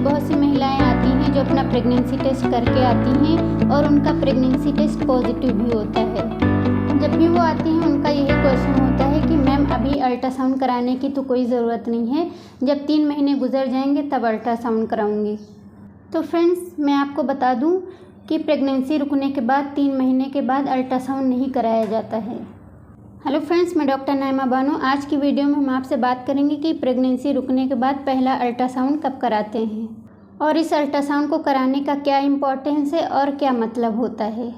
बहुत सी महिलाएं आती हैं जो अपना प्रेगनेंसी टेस्ट करके आती हैं और उनका प्रेगनेंसी टेस्ट पॉजिटिव भी होता है। जब भी वो आती हैं उनका यही क्वेश्चन होता है कि मैम अभी अल्ट्रासाउंड कराने की तो कोई ज़रूरत नहीं है, जब 3 महीने गुजर जाएंगे तब अल्ट्रासाउंड कराऊंगी। तो फ्रेंड्स, मैं आपको बता दूं कि प्रेगनेंसी रुकने के बाद 3 महीने के बाद अल्ट्रासाउंड नहीं कराया जाता है। हेलो फ्रेंड्स, मैं डॉक्टर नाइमा बानो। आज की वीडियो में हम आपसे बात करेंगे कि प्रेगनेंसी रुकने के बाद पहला अल्ट्रासाउंड कब कराते हैं और इस अल्ट्रासाउंड को कराने का क्या इम्पोर्टेंस है और क्या मतलब होता है।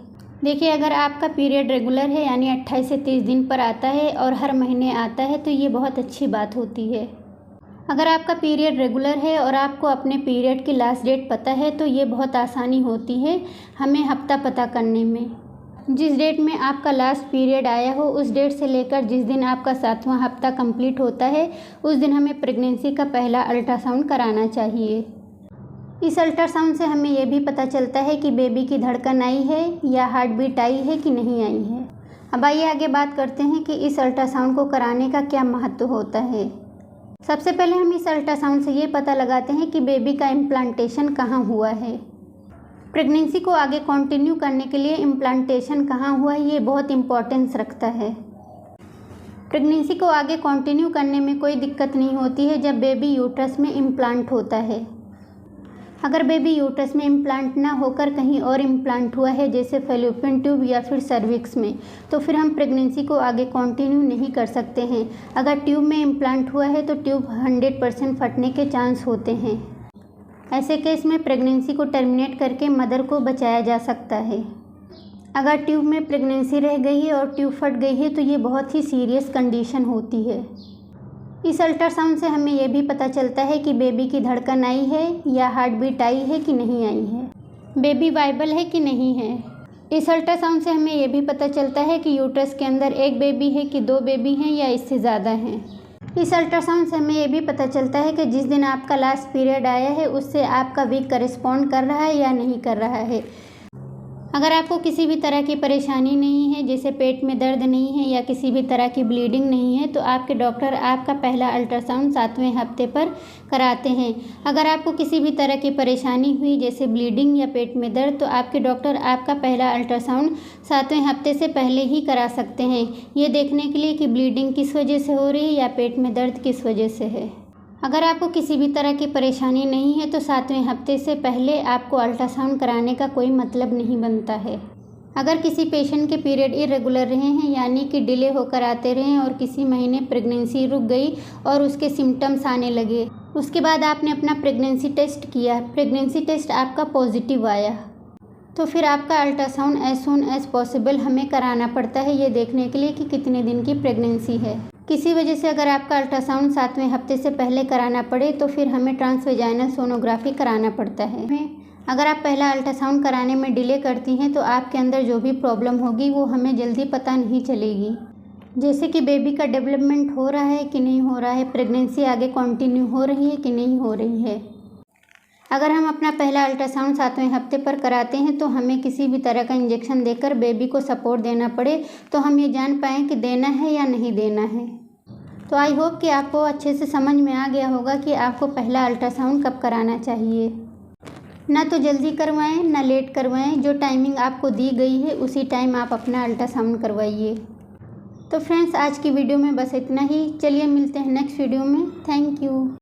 देखिए, अगर आपका पीरियड रेगुलर है यानी 28 से 30 दिन पर आता है और हर महीने आता है तो ये बहुत अच्छी बात होती है। अगर आपका पीरियड रेगुलर है और आपको अपने पीरियड की लास्ट डेट पता है तो ये बहुत आसानी होती है हमें हफ्ता पता करने में। जिस डेट में आपका लास्ट पीरियड आया हो उस डेट से लेकर जिस दिन आपका 7वां हफ्ता कंप्लीट होता है उस दिन हमें प्रेगनेंसी का पहला अल्ट्रासाउंड कराना चाहिए। इस अल्ट्रासाउंड से हमें यह भी पता चलता है कि बेबी की धड़कन आई है या हार्ट बीट आई है कि नहीं आई है। अब आइए आगे बात करते हैं कि इस अल्ट्रासाउंड को कराने का क्या महत्व होता है। सबसे पहले हम इस अल्ट्रासाउंड से ये पता लगाते हैं कि बेबी का इम्प्लांटेशन कहाँ हुआ है। प्रेगनेंसी को आगे कंटिन्यू करने के लिए इम्प्लांटेशन कहाँ हुआ है ये बहुत इम्पोर्टेंस रखता है। प्रेगनेंसी को आगे कंटिन्यू करने में कोई दिक्कत नहीं होती है जब बेबी यूट्रस में इम्प्लांट होता है। अगर बेबी यूट्रस में इम्प्लांट ना होकर कहीं और इम्प्लांट हुआ है जैसे फैलोपियन ट्यूब या फिर सर्विक्स में, तो फिर हम प्रेगनेंसी को आगे कंटिन्यू नहीं कर सकते हैं। अगर ट्यूब में इम्प्लांट हुआ है तो ट्यूब 100% फटने के चांस होते हैं। ऐसे केस में प्रेगनेंसी को टर्मिनेट करके मदर को बचाया जा सकता है। अगर ट्यूब में प्रेगनेंसी रह गई है और ट्यूब फट गई है तो ये बहुत ही सीरियस कंडीशन होती है। इस अल्ट्रासाउंड से हमें यह भी पता चलता है कि बेबी की धड़कन आई है या हार्ट बीट आई है कि नहीं आई है, बेबी वाइबल है कि नहीं है। इस अल्ट्रासाउंड से हमें यह भी पता चलता है कि यूट्रस के अंदर एक बेबी है कि 2 बेबी हैं या इससे ज़्यादा हैं। इस अल्ट्रासाउंड से हमें यह भी पता चलता है कि जिस दिन आपका लास्ट पीरियड आया है उससे आपका वीक करेस्पॉन्ड कर रहा है या नहीं कर रहा है। अगर आपको किसी भी तरह की परेशानी नहीं है, जैसे पेट में दर्द नहीं है या किसी भी तरह की ब्लीडिंग नहीं है, तो आपके डॉक्टर आपका पहला अल्ट्रासाउंड 7वें हफ्ते पर कराते हैं। अगर आपको किसी भी तरह की परेशानी हुई जैसे ब्लीडिंग या पेट में दर्द, तो आपके डॉक्टर आपका पहला अल्ट्रासाउंड 7वें हफ्ते से पहले ही करा सकते हैं, ये देखने के लिए कि ब्लीडिंग किस वजह से हो रही है या पेट में दर्द किस वजह से है। अगर आपको किसी भी तरह की परेशानी नहीं है तो 7वें हफ्ते से पहले आपको अल्ट्रासाउंड कराने का कोई मतलब नहीं बनता है। अगर किसी पेशेंट के पीरियड इरेगुलर रहे हैं यानी कि डिले होकर आते रहे और किसी महीने प्रेगनेंसी रुक गई और उसके सिम्टम्स आने लगे, उसके बाद आपने अपना प्रेगनेंसी टेस्ट किया, प्रेगनेंसी टेस्ट आपका पॉजिटिव आया, तो फिर आपका ultrasound as soon as possible हमें कराना पड़ता है, ये देखने के लिए कि कितने दिन की प्रेगनेंसी है। किसी वजह से अगर आपका अल्ट्रासाउंड 7वें हफ्ते से पहले कराना पड़े तो फिर हमें ट्रांसवेजाइनल सोनोग्राफी कराना पड़ता है। अगर आप पहला अल्ट्रासाउंड कराने में डिले करती हैं तो आपके अंदर जो भी प्रॉब्लम होगी वो हमें जल्दी पता नहीं चलेगी, जैसे कि बेबी का डेवलपमेंट हो रहा है कि नहीं हो रहा है, प्रेगनेंसी आगे कंटिन्यू हो रही है कि नहीं हो रही है। अगर हम अपना पहला अल्ट्रासाउंड 7वें हफ्ते पर कराते हैं तो हमें किसी भी तरह का इंजेक्शन देकर बेबी को सपोर्ट देना पड़े तो हम ये जान पाएँ कि देना है या नहीं देना है। तो आई होप कि आपको अच्छे से समझ में आ गया होगा कि आपको पहला अल्ट्रासाउंड कब कराना चाहिए। ना तो जल्दी करवाएं ना लेट करवाएं, जो टाइमिंग आपको दी गई है उसी टाइम आप अपना अल्ट्रासाउंड करवाइए। तो फ्रेंड्स, आज की वीडियो में बस इतना ही। चलिए मिलते हैं नेक्स्ट वीडियो में। Thank you.